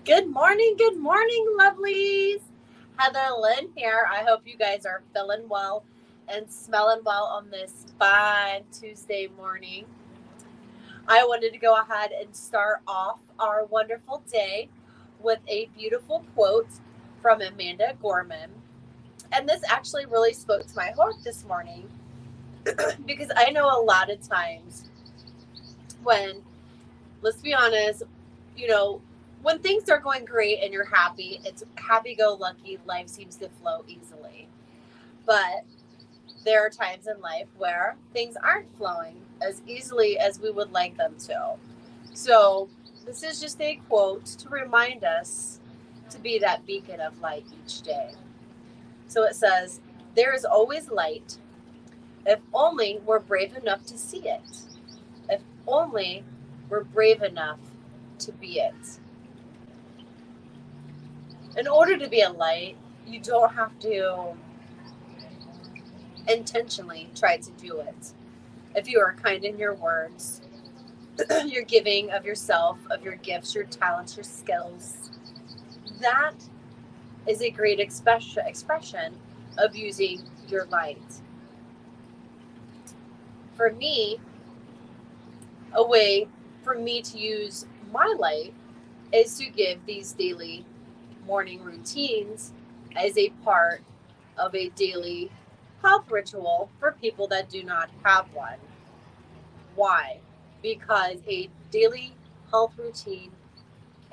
Good morning, lovelies. Heather Lynn here. I hope you guys are feeling well and smelling well on this fine Tuesday morning. I wanted to go ahead and start off our wonderful day with a beautiful quote from Amanda Gorman. And this actually really spoke to my heart this morning because I know a lot of times when, let's be honest, you know, when things are going great and you're happy, it's happy go lucky, life seems to flow easily. But there are times in life where things aren't flowing as easily as we would like them to. So, this is just a quote to remind us to be that beacon of light each day. So, it says, "There is always light if only we're brave enough to see it. If only we're brave enough to be it." In order to be a light, you don't have to intentionally try to do it. If you are kind in your words, you're giving of yourself, of your gifts, your talents, your skills, that is a great expression of using your light. For me, a way for me to use my light is to give these daily morning routines as a part of a daily health ritual for people that do not have one. Why? Because a daily health routine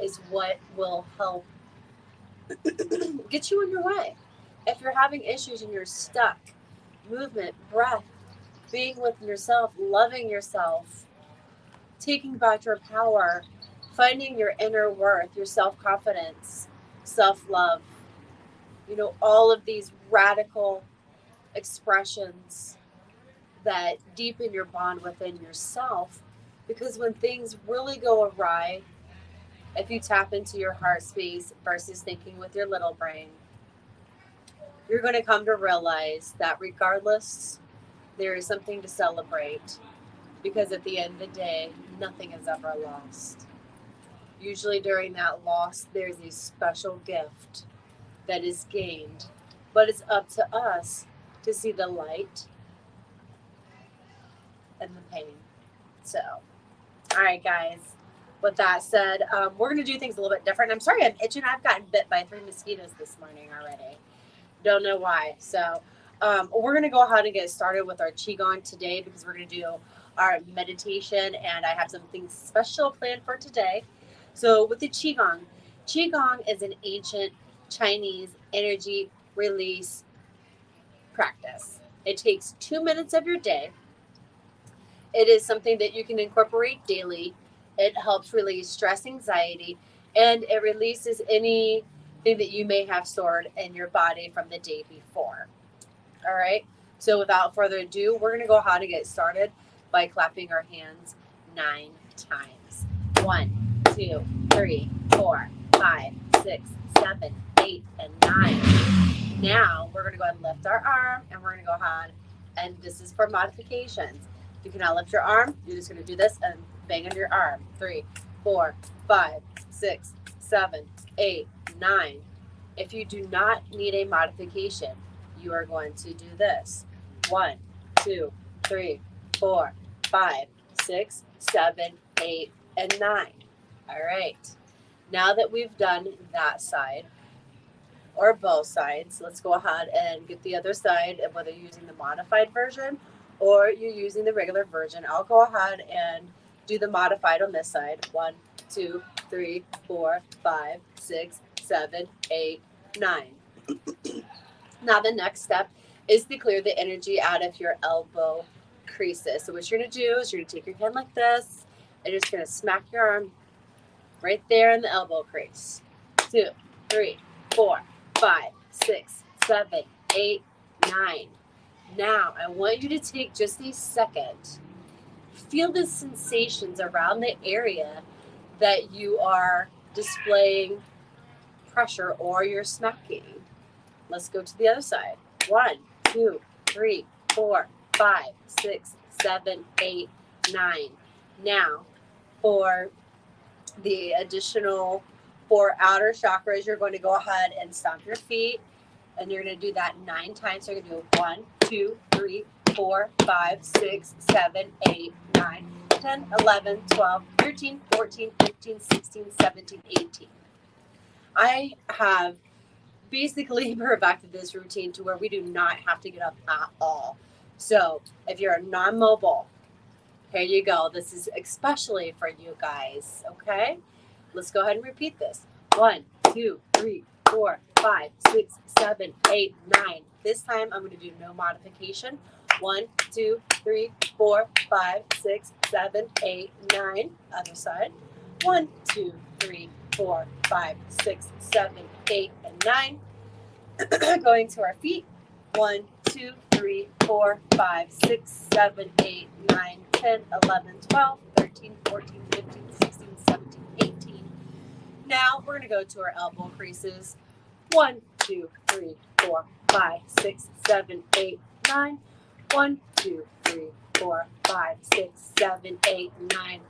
is what will help get you on your way. If you're having issues and you're stuck, movement, breath, being with yourself, loving yourself, taking back your power, finding your inner worth, your self confidence, self love, all of these radical expressions that deepen your bond within yourself. Because when things really go awry, if you tap into your heart space versus thinking with your little brain, you're going to come to realize that regardless, there is something to celebrate. Because at the end of the day, nothing is ever lost. Usually during that loss, there's a special gift that is gained. But it's up to us to see the light and the pain. So, all right, guys. With that said, we're going to do things a little bit different. I'm sorry I'm itching. I've gotten bit by 3 mosquitoes this morning already. Don't know why. So, we're going to go ahead and get started with our Qigong today because we're going to do our meditation and I have something special planned for today. So, with the Qigong is an ancient Chinese energy release practice. It takes 2 minutes of your day. It is something that you can incorporate daily. It helps release stress, anxiety, and it releases anything that you may have stored in your body from the day before. All right. So without further ado, we're going to go ahead and get started by clapping our hands 9 times. 1, 2, 3, 4, 5, 6, 7, 8, and 9. Now we're going to go ahead and lift our arm and we're going to go ahead and this is for modifications. You cannot lift your arm. You're just going to do this and bang on your arm. 3, 4, 5, 6, 7, 8, 9. If you do not need a modification, you are going to do this. 1, 2, 3, 4, 5, 6, 7, 8, and 9. All right. Now that we've done that side, or both sides, let's go ahead and get the other side, and whether you're using the modified version or you're using the regular version. I'll go ahead and do the modified on this side. 1, 2, 3, 4, 5, 6, 7, 8, 9. Now the next step is to clear the energy out of your elbow creases. So what you're going to do is you're going to take your hand like this and you're just going to smack your arm right there in the elbow crease. 2, 3, 4, 5, 6, 7, 8, 9. Now, I want you to take just a second. Feel the sensations around the area that you are displaying pressure or you're smacking. Let's go to the other side. 1, 2, 3, 4, 5, 6, 7, 8, 9. Now, for the additional for outer chakras, you're going to go ahead and stomp your feet. And you're going to do that 9 times. So you're going to do 1, 2, 3, 4, 5, 6, 7, 8, 9, 10, 11, 12, 13, 14, 15, 16, 17, 18. I have basically perfected this routine to where we do not have to get up at all. So if you're non-mobile, here you go. This is especially for you guys, okay? Let's go ahead and repeat this. 1, 2, 3, 4, 5, 6, 7, 8, 9. This time I'm going to do no modification. 1, 2, 3, 4, 5, 6, 7, 8, 9. Other side. 1, 2, 3, 4, 5, 6, 7, 8, and 9. Going to our feet. 1, 2, 3, 4, 5, 6, 7, 8, 9, 10, 11, 12, 13, 14, 15, 16, 17, 18. Now we're going to go to our elbow creases. 1, 2, 3, 4, 5, 6, 7, 8, 9. 1, 2, 3, 4, 5, 6, 7, 8, 9.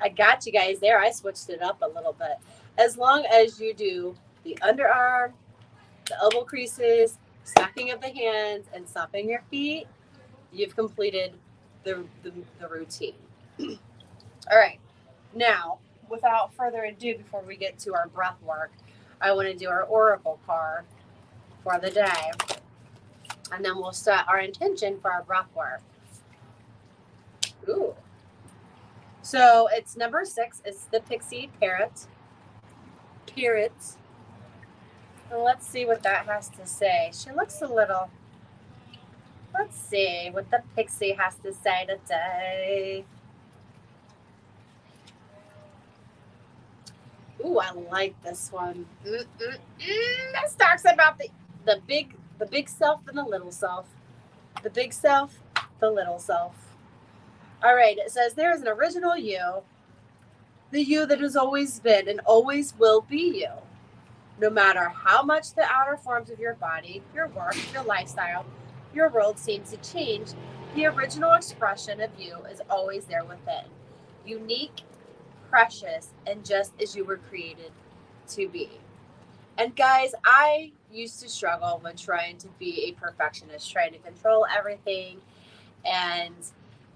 I got you guys there. I switched it up a little bit. As long as you do the underarm, the elbow creases, smacking of the hands, and stomping your feet, you've completed the routine. All right. Now, without further ado, before we get to our breath work, I want to do our oracle card for the day. And then we'll set our intention for our breath work. Ooh. So it's number 6. It's the pixie parrot. Parrots. And let's see what that has to say. She looks a little... Let's see what the pixie has to say today. Ooh, I like this one. This talks about the big self and the little self. The big self, the little self. All right, it says there is an original you, the you that has always been and always will be you. No matter how much the outer forms of your body, your work, your lifestyle, your world seems to change, the original expression of you is always there within. Unique, precious, and just as you were created to be. And guys, I used to struggle with trying to be a perfectionist, trying to control everything and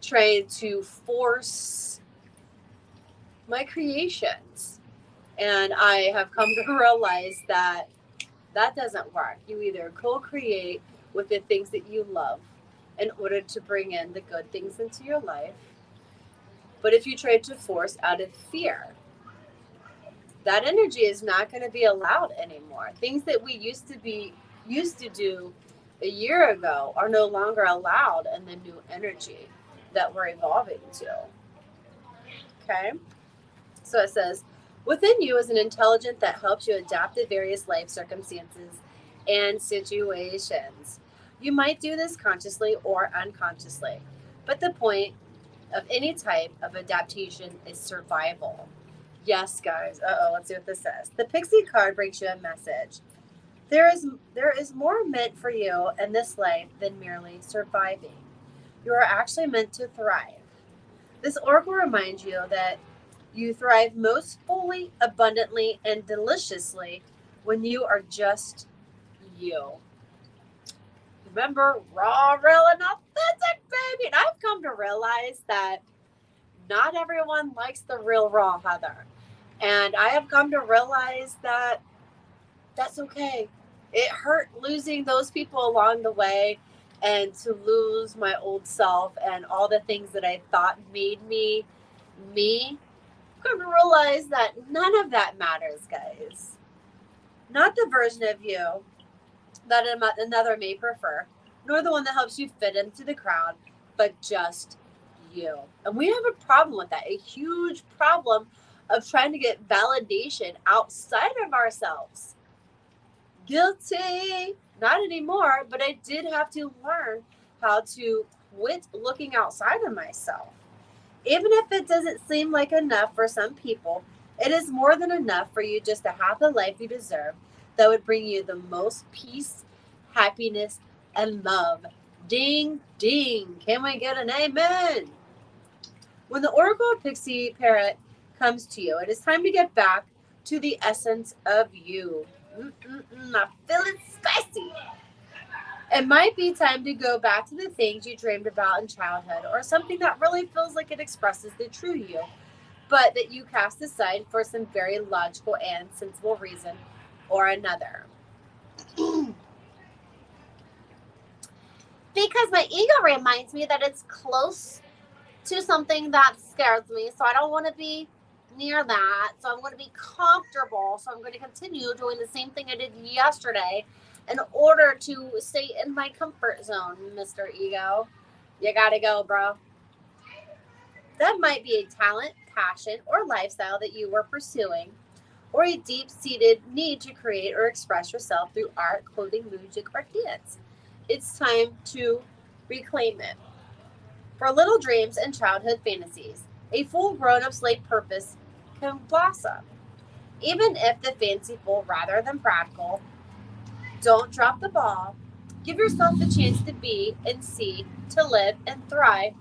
trying to force my creations. And I have come to realize that that doesn't work. You either co-create with the things that you love in order to bring in the good things into your life. But if you try to force out of fear, that energy is not going to be allowed anymore. Things that we used to do a year ago are no longer allowed in the new energy that we're evolving to. Okay? So it says, within you is an intelligence that helps you adapt to various life circumstances and situations. You might do this consciously or unconsciously, but the point of any type of adaptation is survival. Yes, guys. Let's see what this says. The pixie card brings you a message. There is more meant for you in this life than merely surviving. You are actually meant to thrive. This oracle reminds you that you thrive most fully, abundantly, and deliciously when you are just you. Remember, raw, real, and authentic, baby. And I've come to realize that not everyone likes the real raw Heather. And I have come to realize that that's okay. It hurt losing those people along the way and to lose my old self and all the things that I thought made me me. I've come to realize that none of that matters, guys. Not the version of you that another may prefer, nor the one that helps you fit into the crowd, but just you. And we have a problem with that, a huge problem of trying to get validation outside of ourselves. Guilty. Not anymore, but I did have to learn how to quit looking outside of myself. Even if it doesn't seem like enough for some people, it is more than enough for you just to have the life you deserve that would bring you the most peace, happiness, and love. Ding, ding. Can we get an amen? When the Oracle Pixie Parrot comes to you, it is time to get back to the essence of you. I feel it spicy. It might be time to go back to the things you dreamed about in childhood, or something that really feels like it expresses the true you, but that you cast aside for some very logical and sensible reason or another. Because my ego reminds me that it's close to something that scares me, so I don't want to be near that. So I'm going to be comfortable. So I'm going to continue doing the same thing I did yesterday in order to stay in my comfort zone, Mr. Ego. You got to go, bro. That might be a talent, passion, or lifestyle that you were pursuing, or a deep-seated need to create or express yourself through art, clothing, music, or dance. It's time to reclaim it. For little dreams and childhood fantasies, a full grown-up's life purpose can blossom. Even if the fanciful rather than practical, don't drop the ball. Give yourself the chance to be and see, to live and thrive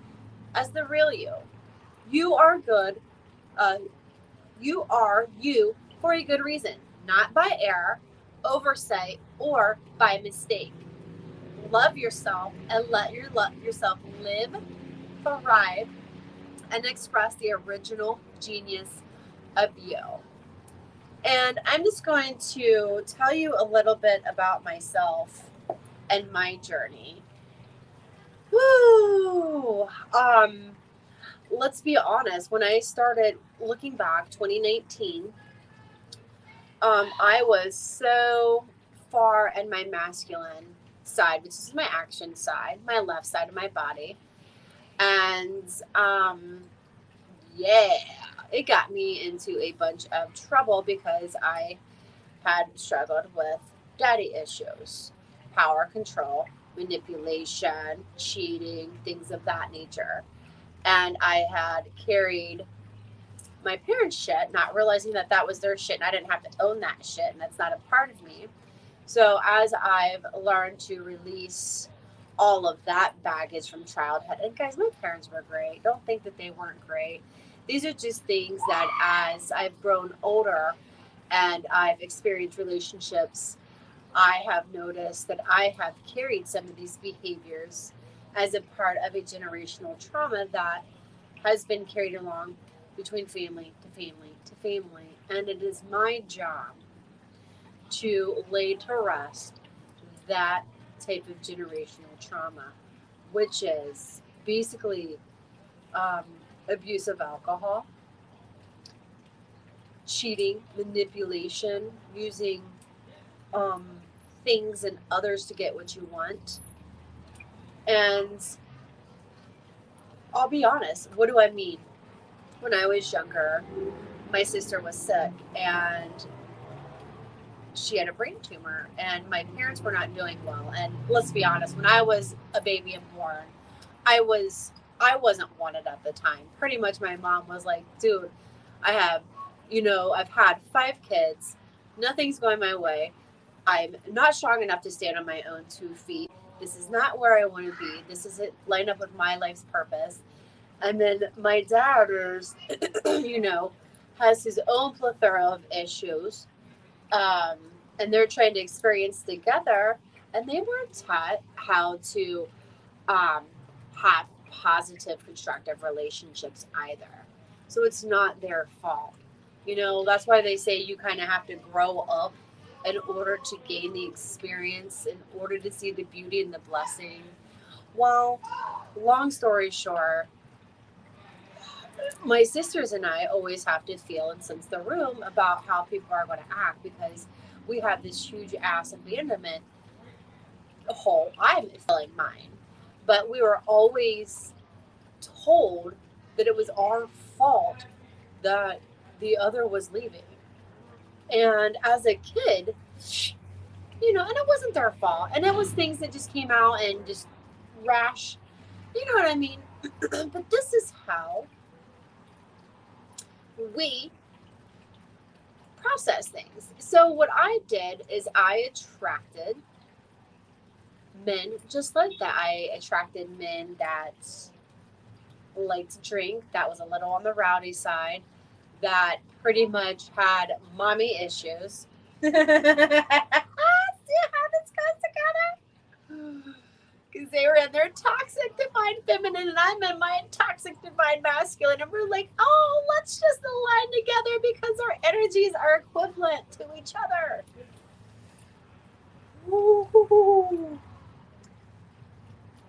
as the real you. You are good. Uh, you are you for a good reason, not by error, oversight, or by mistake. Love yourself and let yourself live, thrive, and express the original genius of you. And I'm just going to tell you a little bit about myself and my journey. Woo! Let's be honest. When I started looking back, 2019, I was so far in my masculine side, which is my action side, my left side of my body. And yeah, it got me into a bunch of trouble because I had struggled with daddy issues, power control, manipulation, cheating, things of that nature. And I had carried my parents' shit, not realizing that that was their shit and I didn't have to own that shit and that's not a part of me. So as I've learned to release all of that baggage from childhood, and guys, my parents were great. Don't think that they weren't great. These are just things that as I've grown older and I've experienced relationships, I have noticed that I have carried some of these behaviors as a part of a generational trauma that has been carried along between family to family to family. And it is my job to lay to rest that type of generational trauma, which is basically abuse of alcohol, cheating, manipulation, using things and others to get what you want. And I'll be honest, what do I mean? When I was younger, my sister was sick and she had a brain tumor and my parents were not doing well. And let's be honest, when I was a baby and born, I wasn't wanted at the time. Pretty much my mom was like, dude, I've had 5 kids. Nothing's going my way. I'm not strong enough to stand on my own 2 feet. This is not where I want to be. This isn't lined up with my life's purpose. And then my dad is, has his own plethora of issues. And they're trying to experience together. And they weren't taught how to have positive, constructive relationships either. So it's not their fault. That's why they say you kind of have to grow up in order to gain the experience, in order to see the beauty and the blessing. Well, long story short, my sisters and I always have to feel and sense the room about how people are going to act because we have this huge ass abandonment hole. I'm feeling mine. But we were always told that it was our fault that the other was leaving. And as a kid, and it wasn't their fault. And it was things that just came out and just rash. You know what I mean? But this is how we process things. So what I did is I attracted men just like that. I attracted men that liked to drink, that was a little on the rowdy side, that pretty much had mommy issues. See how this goes together? Because they were in their toxic divine feminine and I'm in my toxic divine masculine. And we're like, oh, let's just align together because our energies are equivalent to each other. Ooh.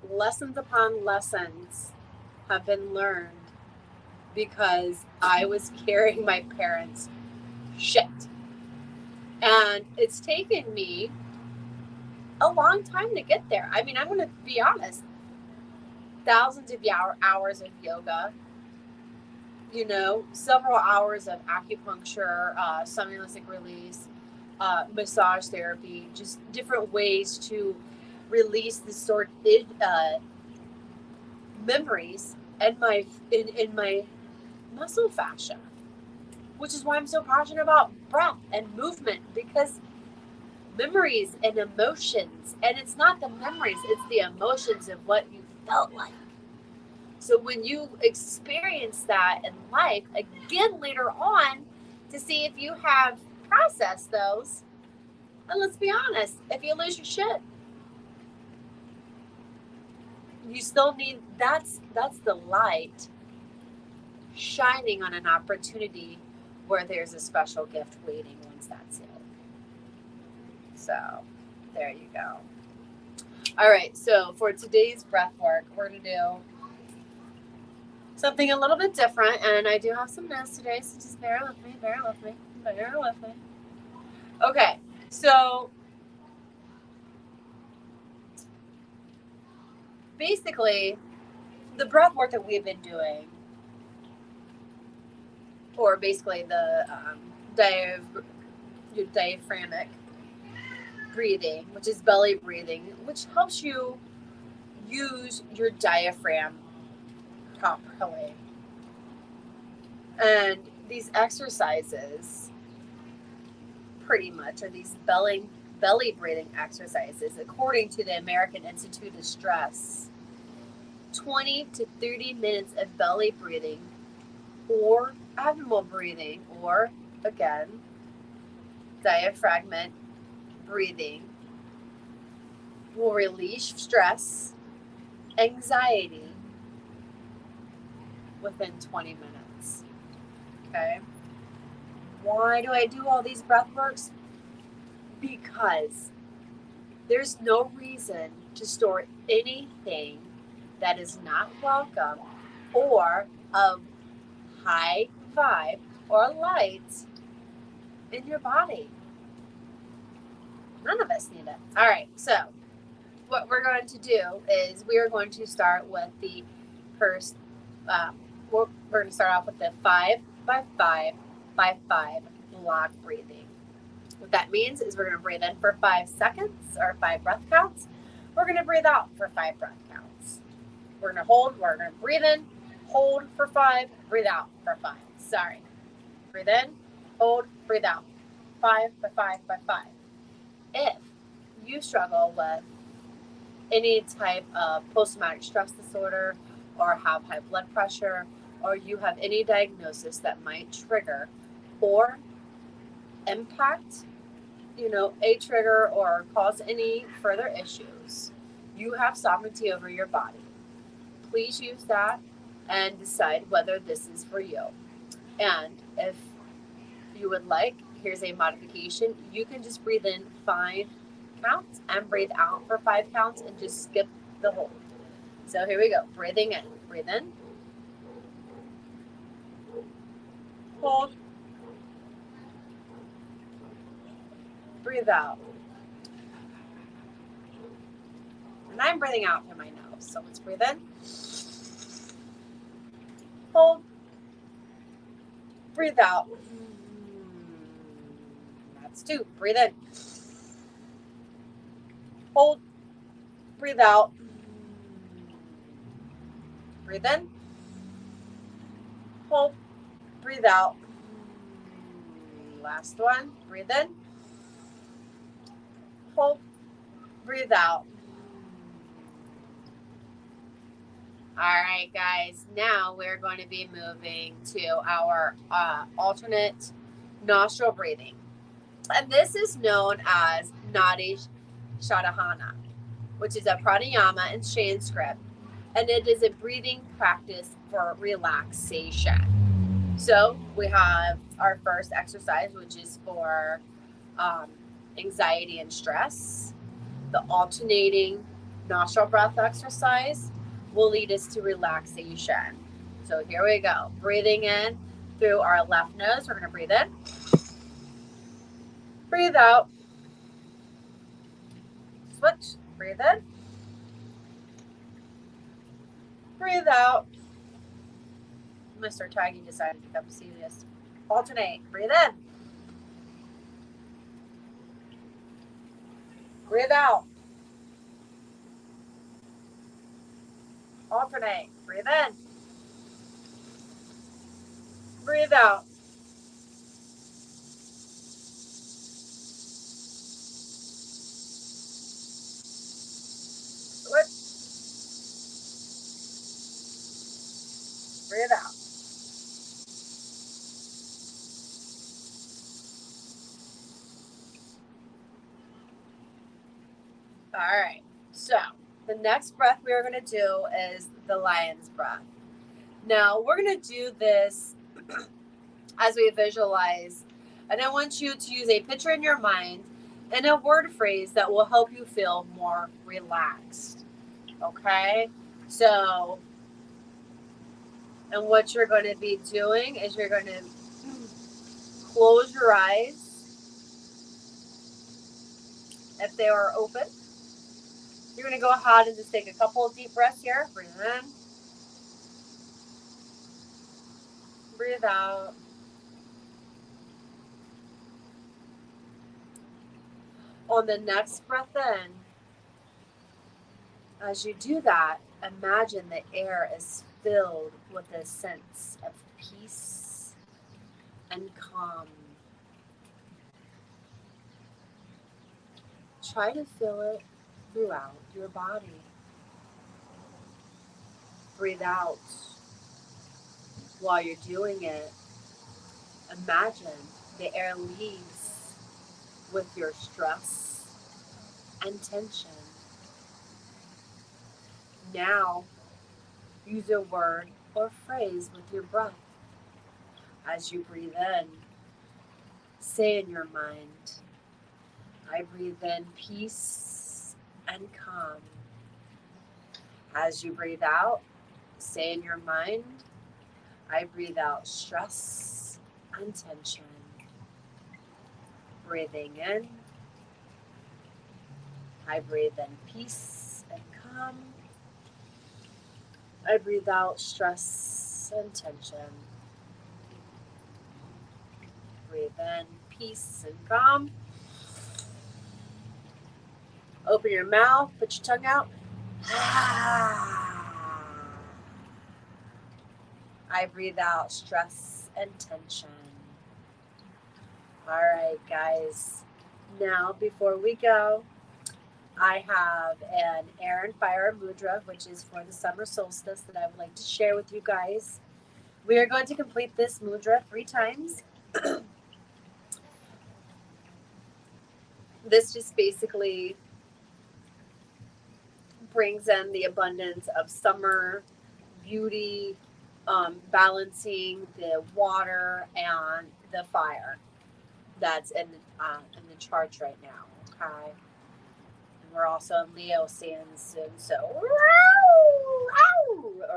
Lessons upon lessons have been learned because I was carrying my parents' shit. And it's taken me a long time to get there. I mean, I'm going to be honest. Thousands of hours of yoga, several hours of acupuncture, somnolestic release, massage therapy, just different ways to release the sort of memories in my muscle fascia, which is why I'm so passionate about breath and movement, because memories and emotions, and it's not the memories, it's the emotions of what you felt like. So when you experience that in life again later on to see if you have processed those, and let's be honest, if you lose your shit, you still need, that's the light shining on an opportunity where there's a special gift waiting once that's healed. So there you go. All right, so for today's breath work, we're going to do something a little bit different, and I do have some notes today, so just bear with me. Okay, so basically, the breath work that we've been doing, or basically the diaphragmic breathing, which is belly breathing, which helps you use your diaphragm properly. And these exercises pretty much are these belly breathing exercises. According to the American Institute of Stress, 20 to 30 minutes of belly breathing or abdominal breathing, or again, diaphragmatic breathing, will release stress, anxiety within 20 minutes. Okay? Why do I do all these breath works? Because there's no reason to store anything that is not welcome or of high vibe or light in your body. None of us need it. All right, so what we're going to do is we are going to start with the first, we're going to start off with the 5 by 5 by 5 block breathing. What that means is we're going to breathe in for 5 seconds or 5 breath counts. We're going to breathe out for 5 breath counts. We're going to hold, we're going to breathe in, hold for 5, breathe out for 5. Sorry. Breathe in, hold, breathe out. 5 by 5 by 5. If you struggle with any type of post-traumatic stress disorder or have high blood pressure or you have any diagnosis that might trigger or impact, a trigger or cause any further issues, you have sovereignty over your body. Please use that and decide whether this is for you. And if you would like, here's a modification. You can just breathe in 5 counts and breathe out for 5 counts and just skip the hold. So here we go. Breathing in. Breathe in. Hold. Breathe out. And I'm breathing out through my nose. So let's breathe in. Hold. Breathe out. That's 2. Breathe in. Hold. Breathe out. Breathe in. Hold. Breathe out. Last one. Breathe in. Hold. Breathe out. All right, guys. Now we're going to be moving to our alternate nostril breathing. And this is known as Nadi Shadahana, which is a pranayama in Sanskrit. And it is a breathing practice for relaxation. So we have our first exercise, which is for um, anxiety and stress. The alternating nostril breath exercise will lead us to relaxation. So here we go. Breathing in through our left nose. We're going to breathe in. Breathe out. Switch. Breathe in. Breathe out. Mr. Taggy decided to become serious. Alternate. Breathe in. Breathe out. Alternate. Breathe in. Breathe out. Switch. Breathe out. All right. So the next breath we are going to do is the lion's breath. Now we're going to do this as we visualize, and I want you to use a picture in your mind and a word phrase that will help you feel more relaxed. Okay? So, and what you're going to be doing is you're going to close your eyes if they are open. You're going to go ahead and just take a couple of deep breaths here. Breathe in. Breathe out. On the next breath in, as you do that, imagine the air is filled with a sense of peace and calm. Try to feel it throughout your body. Breathe out. While you're doing it, imagine the air leaves with your stress and tension. Now, use a word or phrase with your breath. As you breathe in, say in your mind, I breathe in peace and calm. As you breathe out, say in your mind, I breathe out stress and tension. Breathing in, I breathe in peace and calm. I breathe out stress and tension. Breathe in peace and calm. Open your mouth, put your tongue out. I breathe out stress and tension. All right, guys. Now, before we go, I have an air and fire mudra, which is for the summer solstice, that I would like to share with you guys. We are going to complete this mudra 3 times. This just basically brings in the abundance of summer beauty, balancing the water and the fire that's in the charts right now. Okay, and we're also in Leo season soon, so or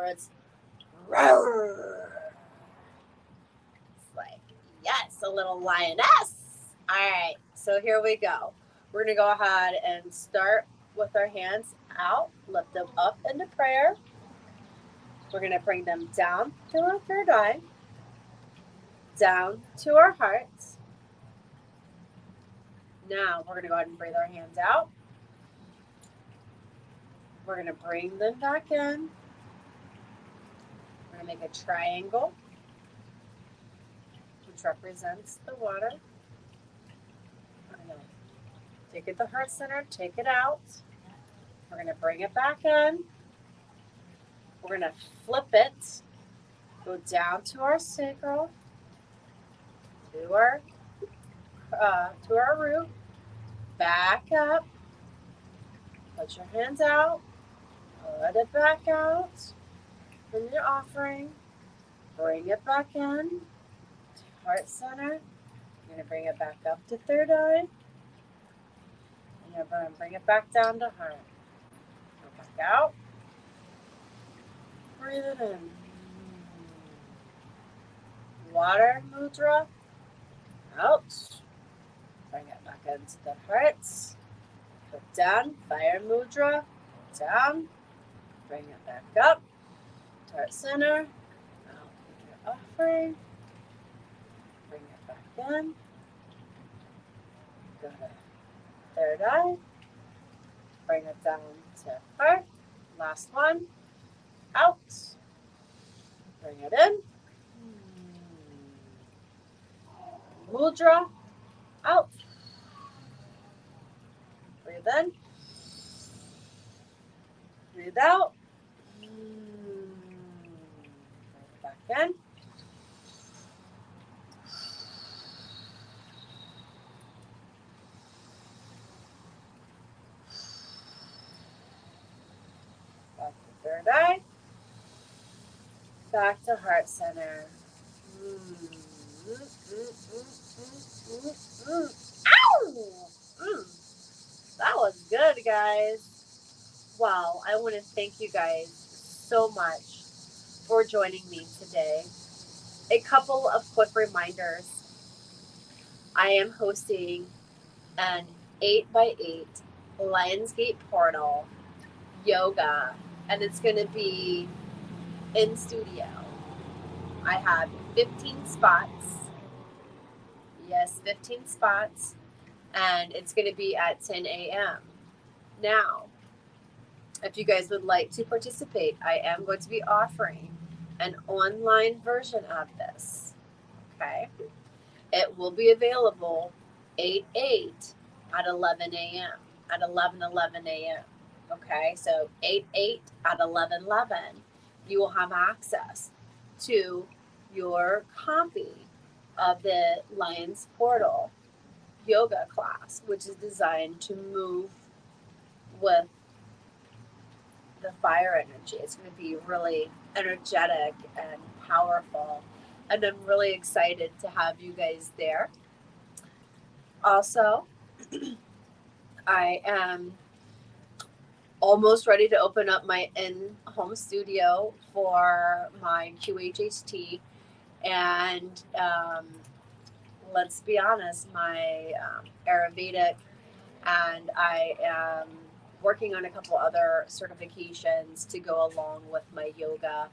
it's like, yes, a little lioness. All right, so here we go. We're gonna go ahead and start with our hands out, lift them up into prayer. We're going to bring them down to our third eye, down to our hearts. Now we're going to go ahead and breathe our hands out. We're going to bring them back in. We're going to make a triangle, which represents the water. We're going to take it to the heart center, take it out. We're going to bring it back in. We're going to flip it, go down to our sacral, to our root, back up, put your hands out, put it back out from your offering, bring it back in to heart center. You're going to bring it back up to third eye, and you're going to bring it back down to heart. Go back out, breathe it in. Water mudra, out. Bring it back into the heart. Put down, fire mudra, down. Bring it back up. Heart center. Out with your offering. Bring it back in. Go to third eye. Bring it down to heart. Last one. Out. Bring it in. Mudra. Out. Breathe in. Breathe out. Back in. Back to third eye. Back to heart center. Ow! That was good, guys. Wow, I want to thank you guys so much for joining me today. A couple of quick reminders. I am hosting an 8x8 Lionsgate portal yoga, and it's going to be in studio. I have 15 spots. Yes, 15 spots. And it's going to be at 10 a.m. Now, if you guys would like to participate, I am going to be offering an online version of this. Okay? It will be available 8/8 at 11 a.m. at 11:11 a.m. Okay? So 8/8 at 11:11, you will have access to your copy of the Lions Portal yoga class, which is designed to move with the fire energy. It's going to be really energetic and powerful, and I'm really excited to have you guys there. Also, I am almost ready to open up my in-home studio for my QHHT, and let's be honest, my Ayurvedic, and I am working on a couple other certifications to go along with my yoga.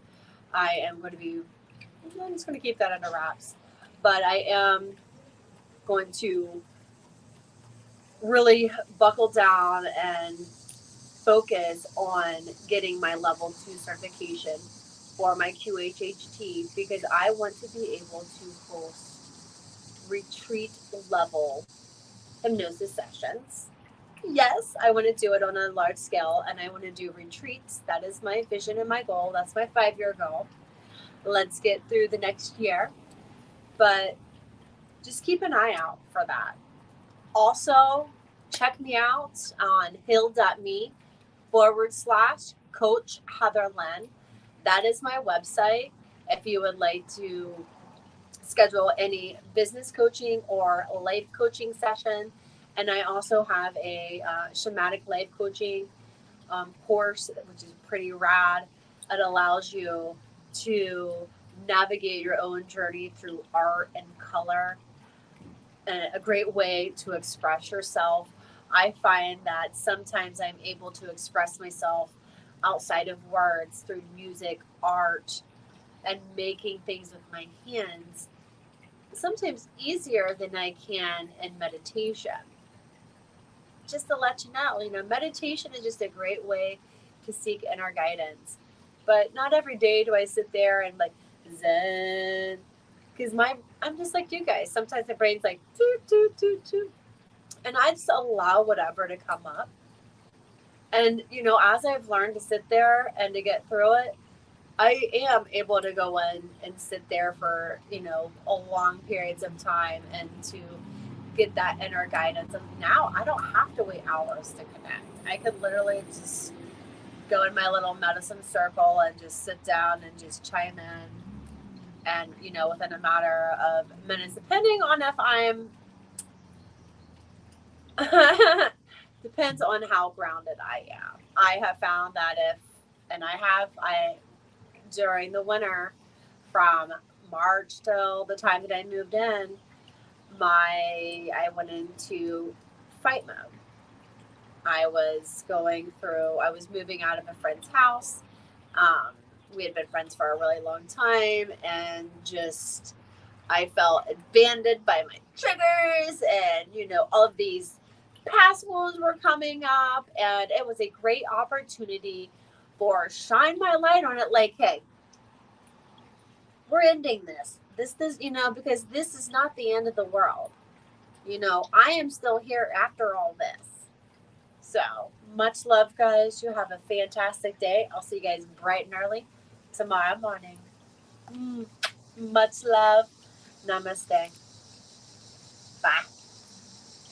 I'm just going to keep that under wraps, but I am going to really buckle down and focus on getting my level 2 certification for my QHHT, because I want to be able to host retreat level hypnosis sessions. Yes, I want to do it on a large scale, and I want to do retreats. That is my vision and my goal. That's my 5-year goal. Let's get through the next year, but just keep an eye out for that. Also, check me out on hill.me/Coach Heather Lynn. That is my website if you would like to schedule any business coaching or life coaching session. And I also have a shamanic life coaching course, which is pretty rad. It allows you to navigate your own journey through art and color, and a great way to express yourself. I find that sometimes I'm able to express myself outside of words through music, art, and making things with my hands, sometimes easier than I can in meditation. Just to let you know, meditation is just a great way to seek inner guidance. But not every day do I sit there and zen, because I'm just like you guys. Sometimes my brain's like toot, toot, toot, toot, and I just allow whatever to come up. And as I've learned to sit there and to get through it, I am able to go in and sit there for, a long periods of time and to get that inner guidance. And now I don't have to wait hours to connect. I could literally just go in my little medicine circle and just sit down and just chime in. And, within a matter of minutes, depending on if I'm, depends on how grounded I am. I have found that during the winter from March till the time that I moved in, I went into fight mode. I was moving out of a friend's house. Um, we had been friends for a really long time, and just I felt abandoned by my triggers, and all of these past wounds were coming up, and it was a great opportunity for shine my light on it. Like, hey, we're ending this. Because this is not the end of the world. I am still here after all this. So much love, guys. You have a fantastic day. I'll see you guys bright and early tomorrow morning. Much love. Namaste. Bye.